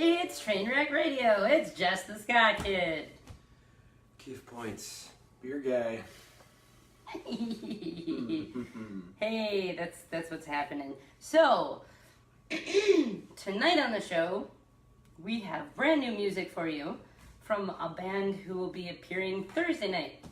It's Trainwreck Radio. It's Jess the Sky Kid. Give points. Beer guy. Hey, that's what's happening. So, tonight on the show, we have brand new music for you from a band who will be appearing Thursday night.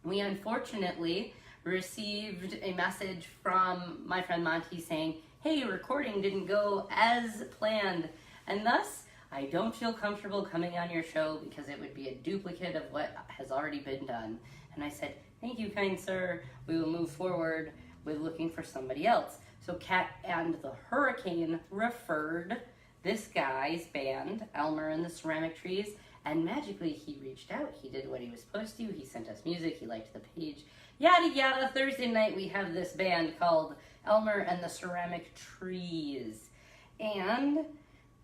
We unfortunately received a message from my friend Monty saying, hey, recording didn't go as planned, and thus I don't feel comfortable coming on your show because it would be a duplicate of what has already been done. And I said, thank you, kind sir. We will move forward with looking for somebody else. So Cat and the Hurricane referred this guy's band, Elmer and the Ceramic Trees, and magically he reached out. He did what he was supposed to. He sent us music. He liked the page. Yada yada. Thursday night we have this band called Elmer and the Ceramic Trees. And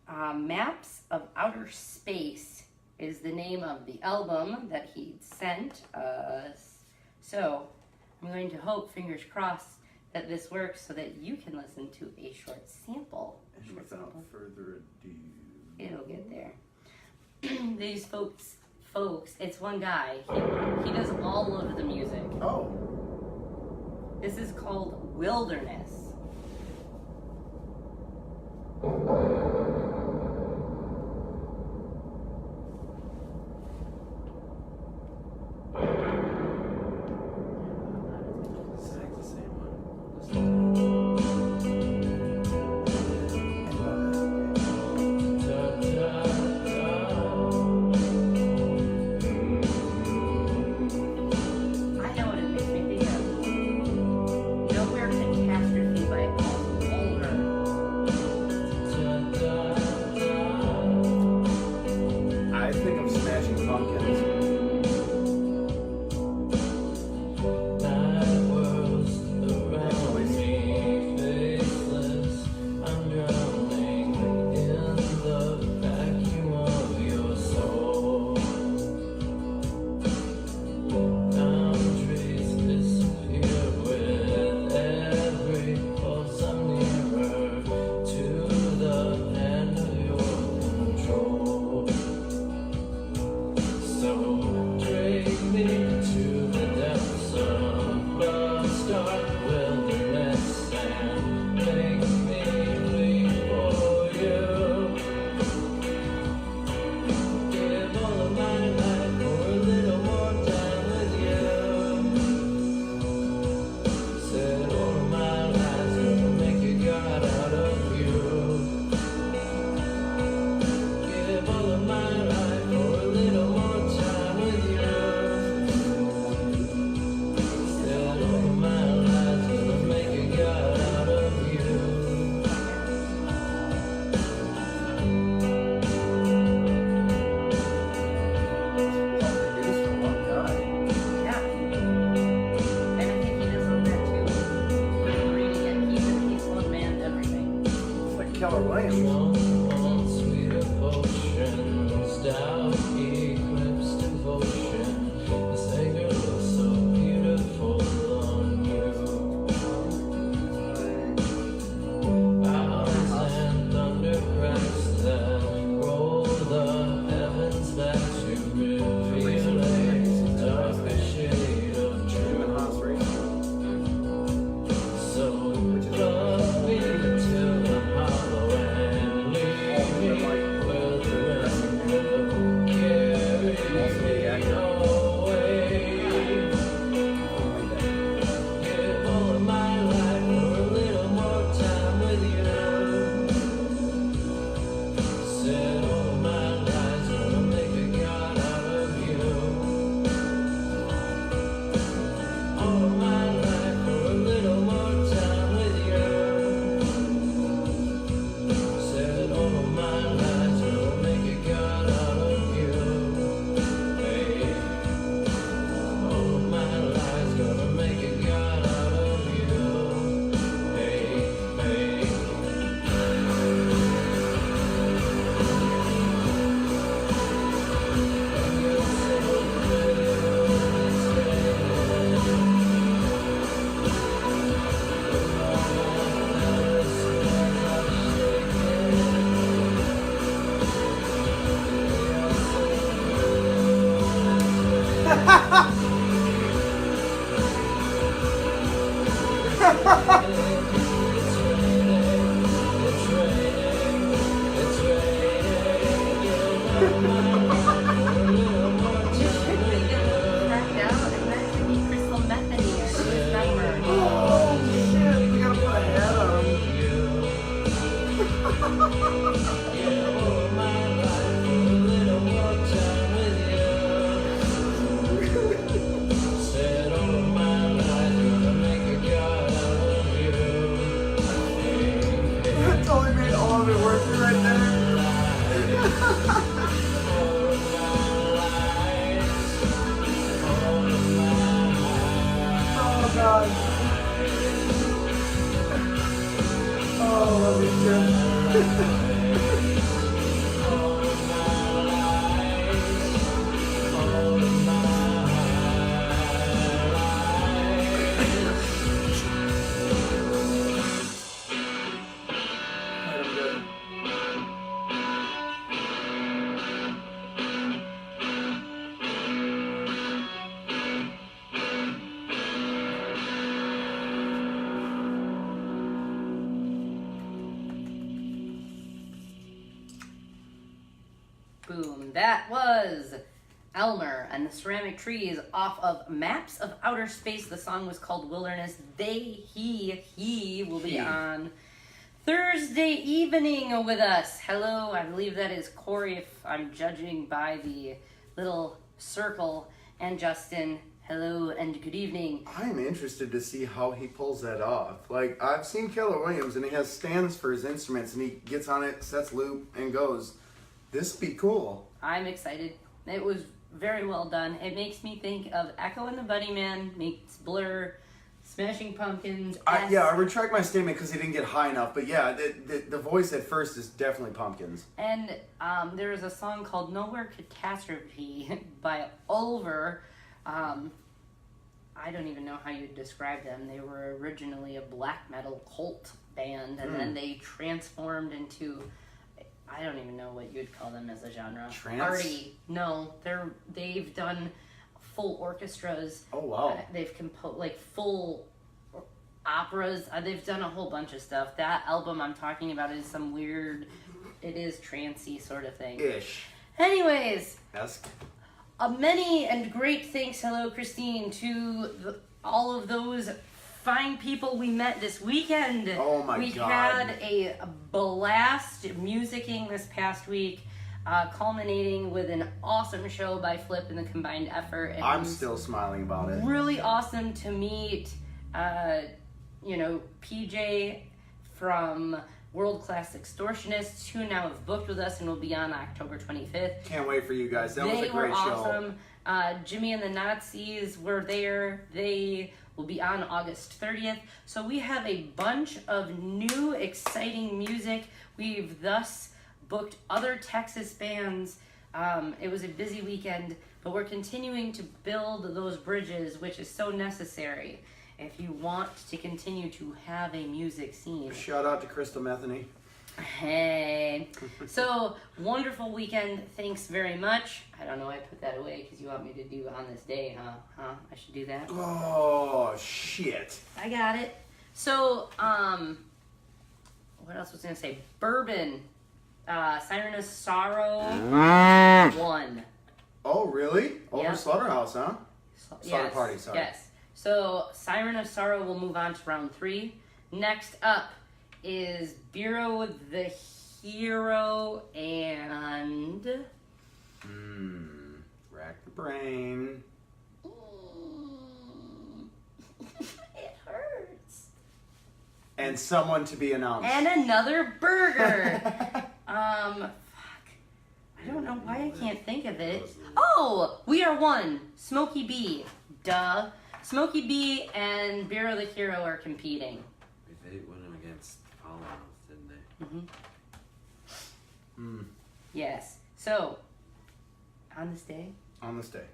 Maps of Outer Space is the name of the album that he sent us. So I'm going to hope, fingers crossed, that this works so that you can listen to a short sample. And without further ado, it'll get there. These folks, it's one guy. He does all of the music. Oh. This is called Wilderness. Oh shit, we gotta put a hat on. That totally made all of it worth it right there. Oh god. Oh, love you, Jess. I'm good. Boom. That was Elmer and the Ceramic Trees off of Maps of Outer Space. The song was called Wilderness. He will be on Thursday evening with us. Hello, I believe that is Corey, if I'm judging by the little circle, and Justin. Hello and good evening. I'm interested to see how he pulls that off. Like, I've seen Keller Williams and he has stands for his instruments and he gets on it, sets loop, and goes. This would be cool. I'm excited. It was very well done. It makes me think of Echo and the Bunnymen meets Blur, Smashing Pumpkins. Yeah, I retract my statement because he didn't get high enough. But yeah, the voice at first is definitely Pumpkins. And there is a song called Nowhere Catastrophe by Ulver. I don't even know how you'd describe them. They were originally a black metal cult band, and then they transformed into, I don't even know what you'd call them as a genre. Trance? Party. No, they've done full orchestras. Oh wow. They've composed like full operas. They've done a whole bunch of stuff. That album I'm talking about is some weird, it is trancey sort of thing. Ish. Anyways, Esque. many and great thanks, hello Christine, to all of those fine people we met this weekend. Oh my we God. had a blast musicking this past week, culminating with an awesome show by Flip and the combined effort. It I'm was still smiling about it. really awesome to meet, PJ from World Class Extortionists, who now have booked with us and will be on October 25th. Can't wait for you guys. That was a They were great show. awesome. Jimmy and the Nazis were there. They will be on August 30th. So we have a bunch of new, exciting music. We've thus booked other Texas bands. It was a busy weekend, but we're continuing to build those bridges, which is so necessary if you want to continue to have a music scene. Shout out to Crystal Metheny. Hey. So, wonderful weekend. Thanks very much. I don't know why I put that away because you want me to do on this day, huh? I should do that. Oh, shit. I got it. So, what else was I going to say? Bourbon. Siren of Sorrow 1. Oh, really? Over Yeah. Slaughterhouse, huh? Slaughter Yes, Party, sorry. Yes. So, Siren of Sorrow will move on to round 3. Next up is Bureau the Hero and... Rack the brain. It hurts. And someone to be announced. And another burger. Fuck. I don't know why I can't think of it. Oh, We Are One. Smokey B. Duh. Smokey B and Bureau the Hero are competing. They went against Polymouth, didn't they? Yes. So, on this day, On this day.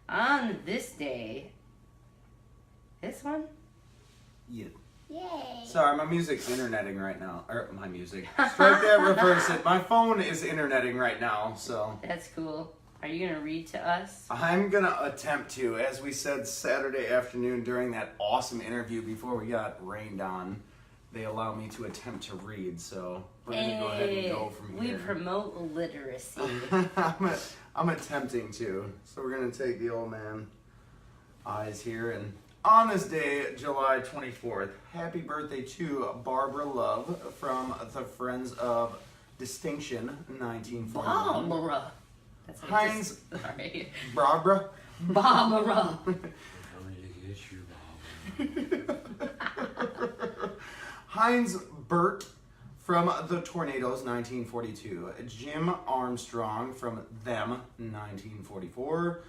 on this day, this one? Yeah. Yay. Sorry, my music's interneting right now. Or my music. Strike that, reverse it. My phone is interneting right now, so. That's cool. Are you gonna read to us? I'm gonna attempt to. As we said Saturday afternoon during that awesome interview before we got rained on, they allow me to attempt to read, so we're gonna go ahead and go from We here. promote literacy. I'm attempting to. So we're gonna take the old man eyes here, and on this day, July 24th, happy birthday to Barbara Love from the Friends of Distinction, 1941. Barbara. That's like Heinz- sorry. Barbara. Barbara. Coming to get you, Bob. Heinz Burt from The Tornadoes, 1942. Jim Armstrong from Them, 1944.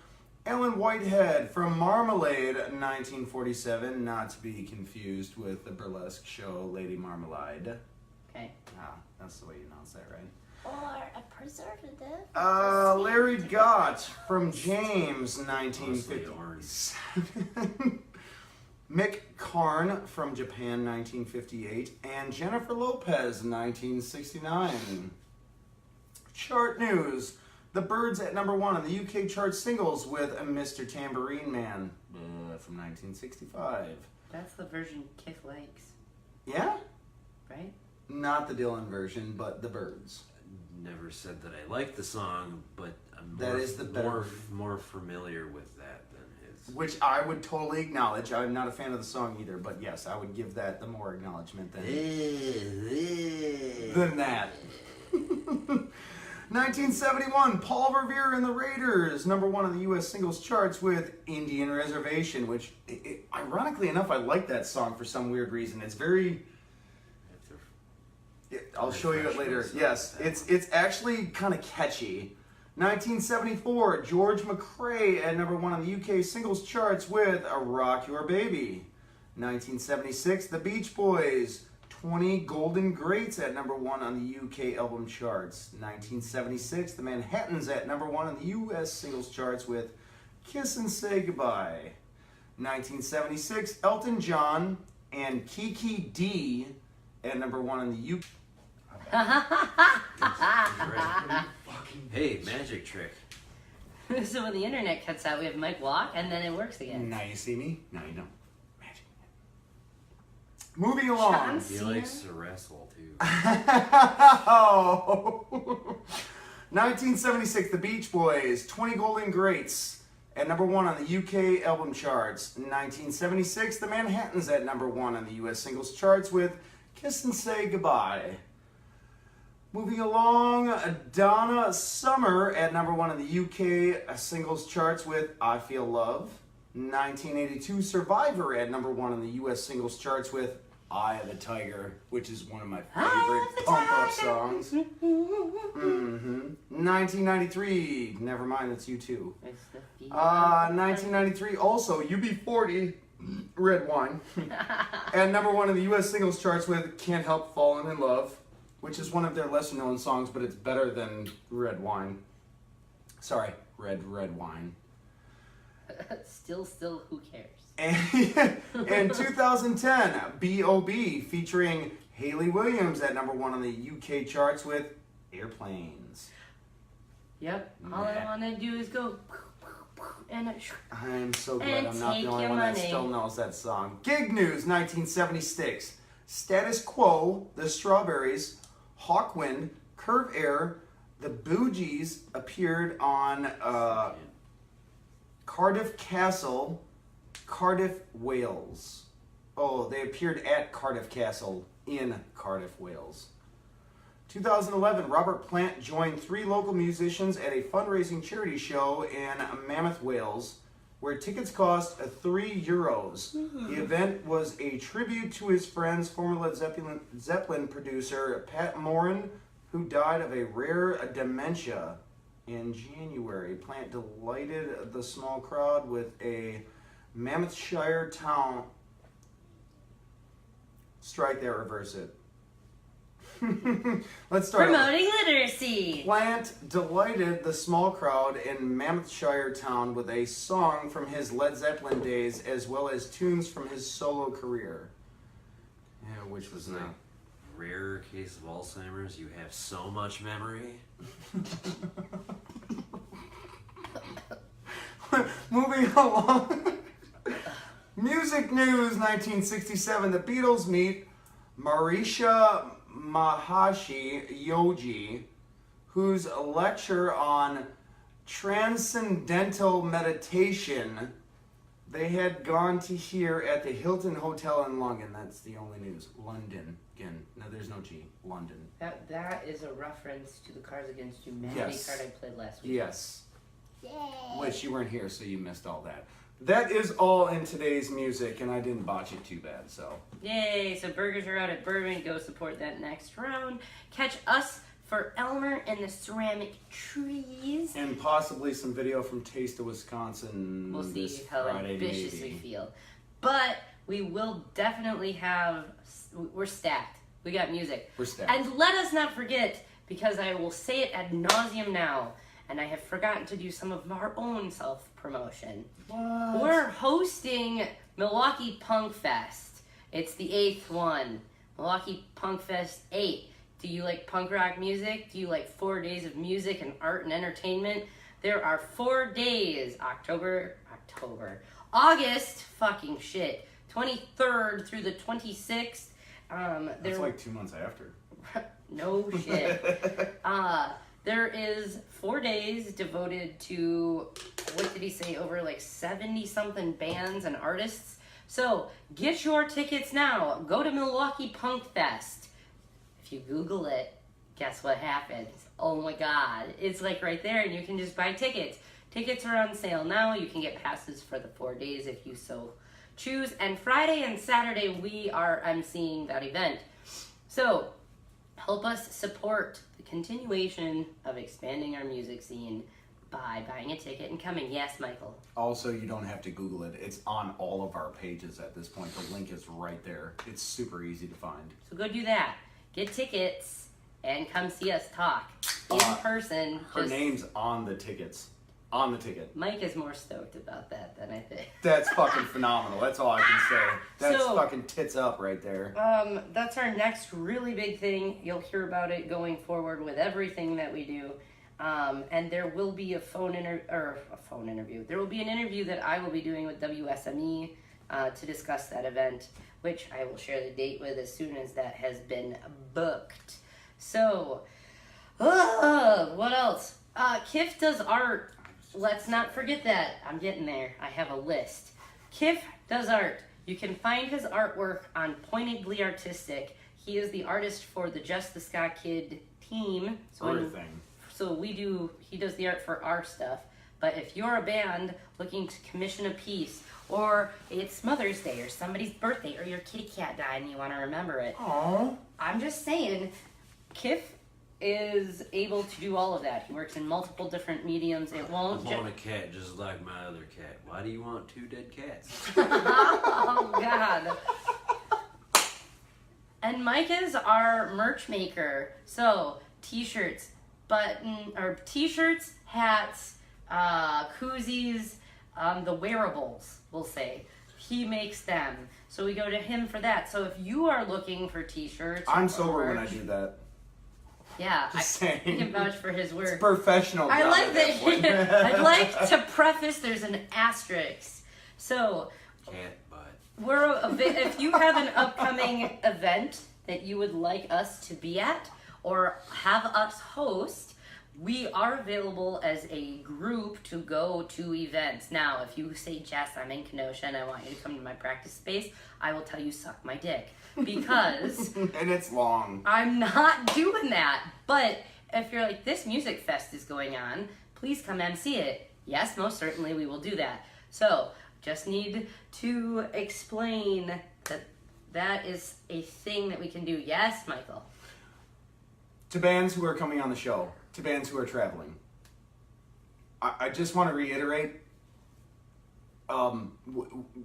Ellen Whitehead from Marmalade, 1947. Not to be confused with the burlesque show Lady Marmalade. Okay. Ah, that's the way you pronounce that, right? Or a preservative. Larry Gott from James, Mostly orange. 1957. Mick Karn from Japan, 1958. And Jennifer Lopez, 1969. Chart news. The Byrds at number 1 on the UK chart singles with Mr. Tambourine Man from 1965. That's the version Kith likes, Yeah? right? Not the Dylan version, but the Byrds. Never said that I like the song, but I'm That is the better- more familiar with that than his. Which I would totally acknowledge. I'm not a fan of the song either, but yes, I would give that the more acknowledgement than that. 1971, Paul Revere and the Raiders, number 1 on the U.S. singles charts with Indian Reservation, which, ironically enough, I like that song for some weird reason. It's very... I'll show you it later. Yes, it's actually kind of catchy. 1974, George McRae at number 1 on the UK singles charts with Rock Your Baby. 1976, The Beach Boys, 20 Golden Greats at number 1 on the UK album charts. 1976, The Manhattans at number 1 on the US singles charts with Kiss and Say Goodbye. 1976, Elton John and Kiki D at number 1 on the UK. Hey, magic trick. So when the internet cuts out, we have Mike walk, and then it works again. Now you see me? Now you don't. Magic. Moving along. John He Cena? likes to wrestle too. Oh. 1976, The Beach Boys, 20 Golden Greats at number 1 on the UK album charts. 1976, The Manhattans at number 1 on the US singles charts with Kiss and Say Goodbye. Moving along, Donna Summer at number 1 on the UK singles charts with I Feel Love. 1982, Survivor at number 1 on the US singles charts with Eye of the Tiger, which is one of my favorite pump-up songs. 1993, never mind, that's you too. It's the feet. 1993, also UB40, Red Wine. And number 1 in the US singles charts with Can't Help Falling in Love, which is one of their lesser known songs, but it's better than Red Wine. Sorry, Red Wine. Still, who cares? And in 2010, B.O.B. featuring Hayley Williams at number 1 on the UK charts with Airplanes. Yep. All I want to do is go, and I'm so glad And I'm not take the only your one that money. still knows that song. Gig News 1976. Status Quo, The Strawberries, Hawkwind, Curve Air, The Boo Gees appeared on Cardiff Castle, Cardiff, Wales. Oh, they appeared at Cardiff Castle in Cardiff, Wales. 2011, Robert Plant joined 3 local musicians at a fundraising charity show in Mammoth, Wales, where tickets cost €3. The event was a tribute to his friend's former Led Zeppelin producer, Pat Moran, who died of a rare dementia in January. Plant delighted the small crowd with a Mammothshire town. Strike that, reverse it. Let's start. promoting literacy. Plant delighted the small crowd in Mammothshire town with a song from his Led Zeppelin days, as well as tunes from his solo career. Yeah, which was Like, not. rare case of Alzheimer's. You have so much memory. moving along. Music news 1967. The Beatles meet Marisha Maharshi Yogi, whose lecture on transcendental meditation they had gone to hear at the Hilton Hotel in London. That's the only news. London. Again, no, there's no G. London. That is a reference to the Cards Against Humanity Yes. card I played last week. Yes. Yay. Which you weren't here, so you missed all that. That is all in today's music, and I didn't botch it too bad, so. Yay! So burgers are out at Bourbon. Go support that next round. Catch us for Elmer and the Ceramic Trees. And possibly some video from Taste of Wisconsin. We'll see this how Friday, ambitiously maybe. feel. But we will definitely have, we're stacked. We got music. We're stacked. And let us not forget, because I will say it ad nauseum now, and I have forgotten to do some of our own self-promotion. What? We're hosting Milwaukee Punk Fest. It's the 8th one. Milwaukee Punk Fest 8. Do you like punk rock music? Do you like 4 days of music and art and entertainment? There are 4 days. August, fucking shit. 23rd through the 26th. That's like 2 months after. No shit. There is 4 days devoted to, what did he say, over like 70 something bands and artists. So get your tickets now. Go to Milwaukee Punk Fest. If you Google it, guess what happens? Oh my God. It's like right there and you can just buy tickets. Tickets are on sale now. You can get passes for the 4 days if you so choose. And Friday and Saturday we are emceeing that event. So help us support the continuation of expanding our music scene by buying a ticket and coming. Yes, Michael. Also, you don't have to Google it. It's on all of our pages at this point. The link is right there. It's super easy to find. So go do that. Get tickets and come see us talk in person. Her name's on the tickets. On the ticket. Mike is more stoked about that than I think. That's fucking phenomenal. That's all I can say. That's So- fucking tits up right there. That's our next really big thing. You'll hear about it going forward with everything that we do. And there will be a phone interview. There will be an interview that I will be doing with WSME to discuss that event, which I will share the date with as soon as that has been booked. So, what else? Kif does art. Let's not forget that. I'm getting there. I have a list. Kif does art. You can find his artwork on Pointedly Artistic. He is the artist for the Just the Ska Kid team. So he does the art for our stuff. But if you're a band looking to commission a piece, or it's Mother's Day, or somebody's birthday, or your kitty cat died and you want to remember it. Aww. I'm just saying, Kif is able to do all of that. He works in multiple different mediums. It I won't want a cat just like my other cat. Why do you want 2 dead cats? Oh, God. And Mike is our merch maker. So, t-shirts, t-shirts, hats, koozies, the wearables, we'll say. He makes them. So we go to him for that. So if you are looking for t-shirts... I'm or sober when I merch- do that. Yeah, Just I saying. can vouch for his It's work. professional. I job like at that. point. I'd like to preface, there's an asterisk. So, Cat butt. if you have an upcoming event that you would like us to be at or have us host, we are available as a group to go to events. Now, if you say, Jess, I'm in Kenosha and I want you to come to my practice space, I will tell you, suck my dick. Because And it's long. I'm not doing that. But if you're like, this music fest is going on, please come MC it. Yes, most certainly we will do that. So, just need to explain that that is a thing that we can do. Yes, Michael? To bands who are coming on the show, to bands who are traveling, I just want to reiterate,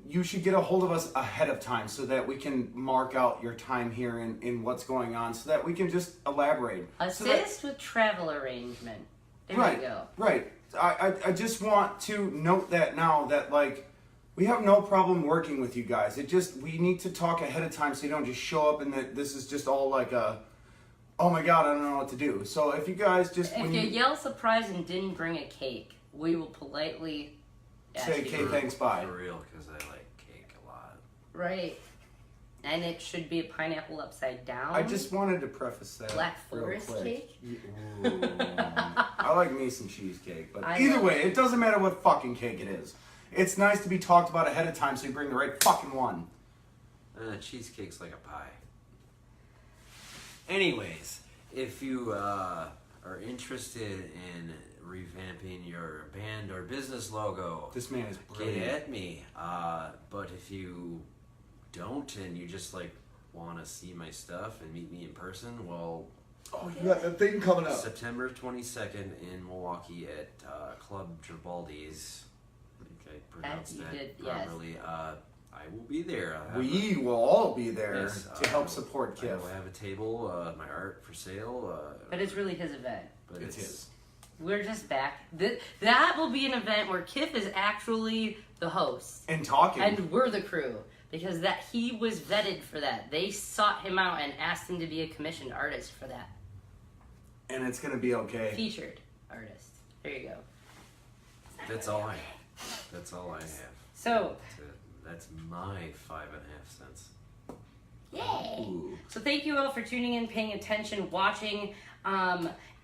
you should get a hold of us ahead of time so that we can mark out your time here in what's going on so that we can just elaborate. Assist with travel arrangement. There Right, you go. right. I just want to note that now that, like, we have no problem working with you guys. We need to talk ahead of time so you don't just show up and that this is just all like a, oh my God, I don't know what to do. So if you guys just... If you yell surprise and didn't bring a cake, we will politely say, okay, thanks, bye. For real, because I like cake a lot. Right. And it should be a pineapple upside down. I just wanted to preface that. Black real Forest quick. cake? Ooh. I like me some cheesecake, but I either know. way, it doesn't matter what fucking cake it is. It's nice to be talked about ahead of time so you bring the right fucking one. Cheesecake's like a pie. Anyways, if you are interested in revamping your band or business logo, This man is get brilliant. at me. But if you don't and you just like want to see my stuff and meet me in person, well, Oh, you got that thing coming up. September 22nd in Milwaukee at Club Gibaldi's. I think I pronounced you that did, yes. properly. I will be there. I'll have We will all be there Yes, to help I support I Kiff. will have a table, my art for sale. But it's really his event. but It's his. We're just back. That will be an event where Kiff is actually the host. And talking. And we're the crew. Because that he was vetted for that. They sought him out and asked him to be a commissioned artist for that. And it's going to be okay. Featured artist. There you go. That's all I have. That's all I have. So, That's my 5.5 cents. Yay! Ooh. so thank you all for tuning in, paying attention, watching.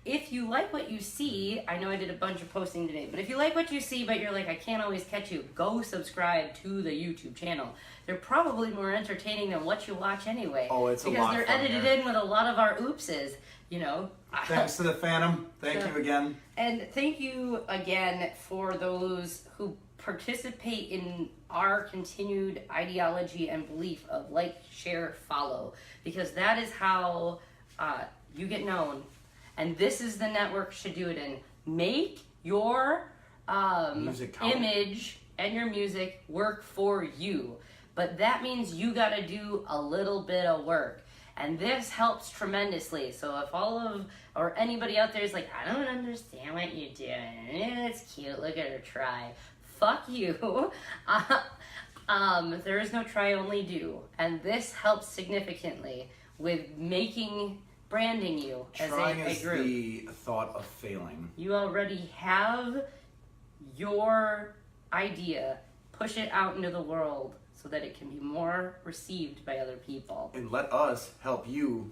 If you like what you see, I know I did a bunch of posting today, but if you like what you see, but you're like, I can't always catch you, go subscribe to the YouTube channel. They're probably more entertaining than what you watch anyway. Oh, it's a because lot they're funnier. edited in with a lot of our oopses, you know. Thanks to the Phantom. Thank So- you again. And thank you again for those who participate in our continued ideology and belief of like, share, follow. Because that is how you get known. And this is the network should do it in. Make your Music count. image and your music work for you. But that means you got to do a little bit of work. And this helps tremendously. So if all of, or anybody out there is like, I don't understand what you're doing. It's cute. Look at her try. Fuck you. There is no try, only do. And this helps significantly with branding you as Trying a is group. the thought of failing. You already have your idea. Push it out into the world so that it can be more received by other people. And let us help you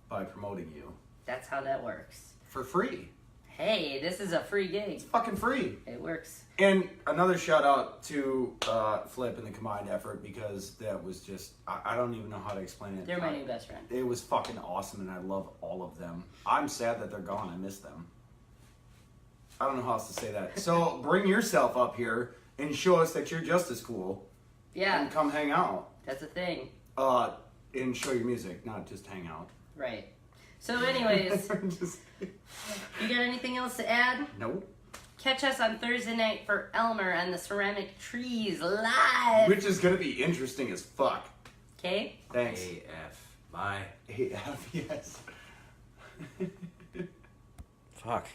by promoting you. That's how that works. For free. Hey, this is a free gig. It's fucking free. It works. And another shout out to Flip and the combined effort because that was just, I don't even know how to explain it. They're my new best friend. It was fucking awesome and I love all of them. I'm sad that they're gone. I miss them. I don't know how else to say that. So bring yourself up here and show us that you're just as cool. Yeah, And come hang out. that's a thing. And show your music, not just hang out. Right. So anyways, Just- you got anything else to add? nope. Catch us on Thursday night for Elmer and the Ceramic Trees live. Which is gonna be interesting as fuck. Okay? Thanks. AF. Bye. AF, yes. Fuck.